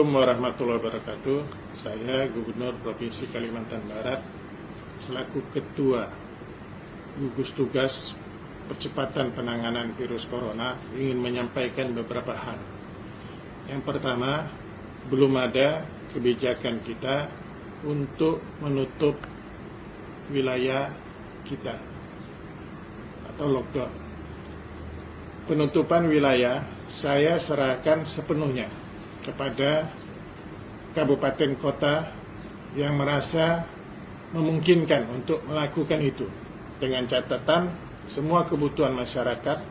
Assalamualaikum warahmatullahi wabarakatuh. Saya Gubernur Provinsi Kalimantan Barat selaku Ketua Gugus Tugas Percepatan Penanganan Virus Corona ingin menyampaikan beberapa hal. Yang pertama, belum ada kebijakan kita untuk menutup wilayah kita atau lockdown. Penutupan wilayah saya serahkan sepenuhnya kepada kabupaten kota yang merasa memungkinkan untuk melakukan itu, dengan catatan semua kebutuhan masyarakat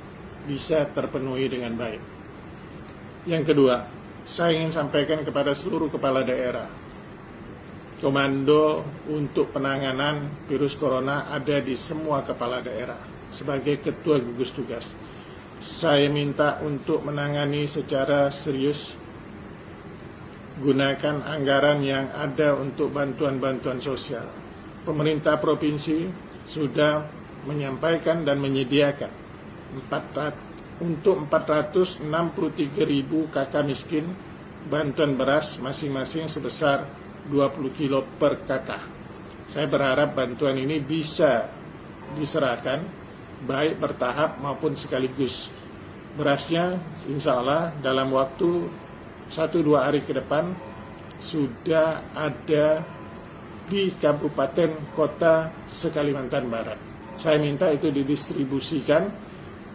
bisa terpenuhi dengan baik. Yang kedua, saya ingin sampaikan kepada seluruh kepala daerah, komando untuk penanganan virus corona ada di semua kepala daerah. Sebagai ketua gugus tugas, saya minta untuk menangani secara serius, gunakan anggaran yang ada untuk bantuan-bantuan sosial. Pemerintah provinsi sudah menyampaikan dan menyediakan untuk 463.000 kakak miskin bantuan beras masing-masing sebesar 20 kilo per kakak. Saya berharap bantuan ini bisa diserahkan baik bertahap maupun sekaligus. Berasnya insya Allah dalam waktu 1-2 hari ke depan sudah ada di kabupaten kota se-Kalimantan Barat. Saya minta itu didistribusikan,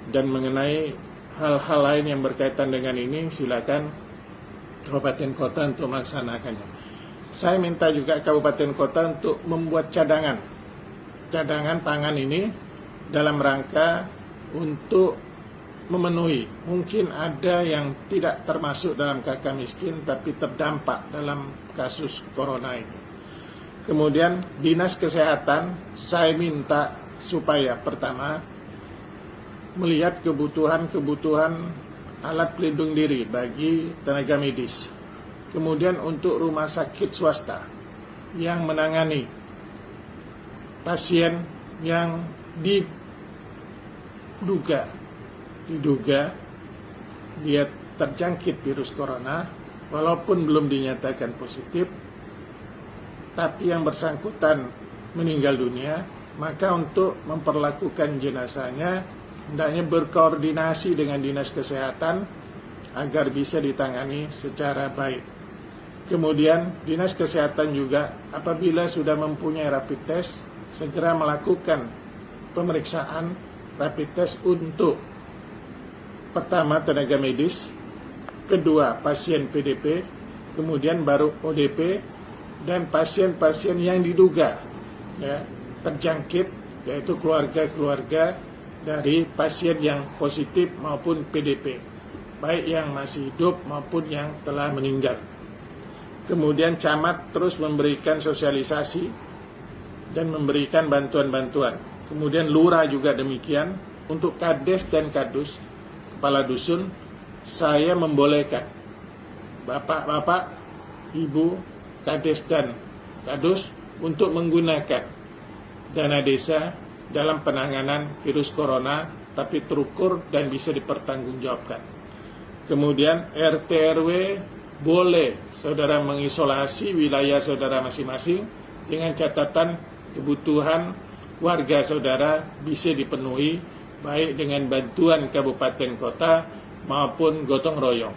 dan mengenai hal-hal lain yang berkaitan dengan ini silakan kabupaten kota untuk melaksanakannya. Saya minta juga kabupaten kota untuk membuat cadangan pangan ini dalam rangka untuk memenuhi. Mungkin ada yang tidak termasuk dalam kakak miskin tapi terdampak dalam kasus corona ini. Kemudian Dinas Kesehatan saya minta supaya pertama melihat kebutuhan alat pelindung diri bagi tenaga medis. Kemudian untuk rumah sakit swasta yang menangani pasien yang diduga dia terjangkit virus corona, walaupun belum dinyatakan positif, tapi yang bersangkutan meninggal dunia, maka untuk memperlakukan jenazahnya hendaknya berkoordinasi dengan Dinas Kesehatan agar bisa ditangani secara baik. Kemudian Dinas Kesehatan juga apabila sudah mempunyai rapid test, segera melakukan pemeriksaan rapid test untuk pertama tenaga medis, kedua pasien PDP, kemudian baru ODP, dan pasien-pasien yang diduga terjangkit, yaitu keluarga-keluarga dari pasien yang positif maupun PDP, baik yang masih hidup maupun yang telah meninggal. Kemudian camat terus memberikan sosialisasi dan memberikan bantuan-bantuan. Kemudian lurah juga demikian. Untuk kades dan kadus, kepala dusun, saya membolehkan bapak-bapak, ibu, kades dan kadus untuk menggunakan dana desa dalam penanganan virus corona, tapi terukur dan bisa dipertanggungjawabkan. Kemudian RT RW boleh saudara mengisolasi wilayah saudara masing-masing dengan catatan kebutuhan warga saudara bisa dipenuhi baik dengan bantuan kabupaten kota maupun gotong royong.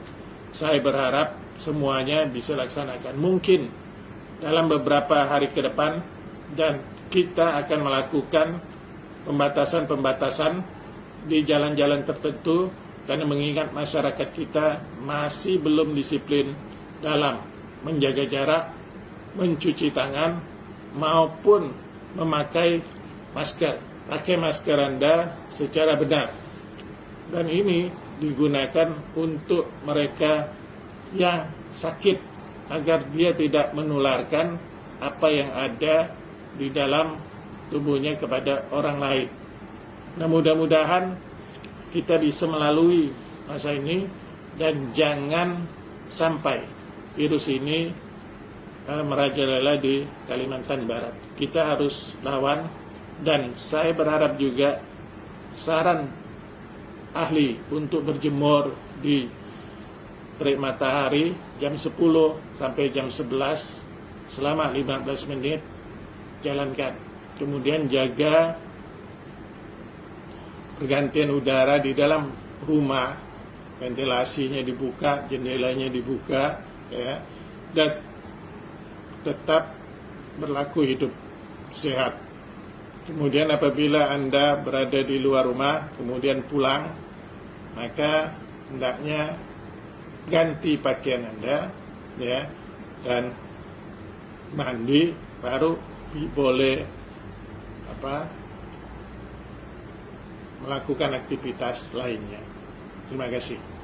Saya berharap semuanya bisa laksanakan. Mungkin dalam beberapa hari ke depan, dan kita akan melakukan pembatasan-pembatasan di jalan-jalan tertentu, karena mengingat masyarakat kita masih belum disiplin dalam menjaga jarak, mencuci tangan, maupun memakai masker. Pakai masker Anda secara benar. Dan ini digunakan untuk mereka yang sakit, agar dia tidak menularkan apa yang ada di dalam tubuhnya kepada orang lain. Nah, mudah-mudahan kita bisa melalui masa ini dan jangan sampai virus ini merajalela di Kalimantan Barat. Kita harus lawan, dan saya berharap juga saran ahli untuk berjemur di terik matahari jam 10 sampai jam 11 selama 15 menit jalankan. Kemudian jaga pergantian udara di dalam rumah, ventilasinya dibuka, jendelanya dibuka, ya, dan tetap berlaku hidup sehat. Kemudian apabila Anda berada di luar rumah, kemudian pulang, maka hendaknya ganti pakaian Anda, ya, dan mandi, baru boleh melakukan aktivitas lainnya. Terima kasih.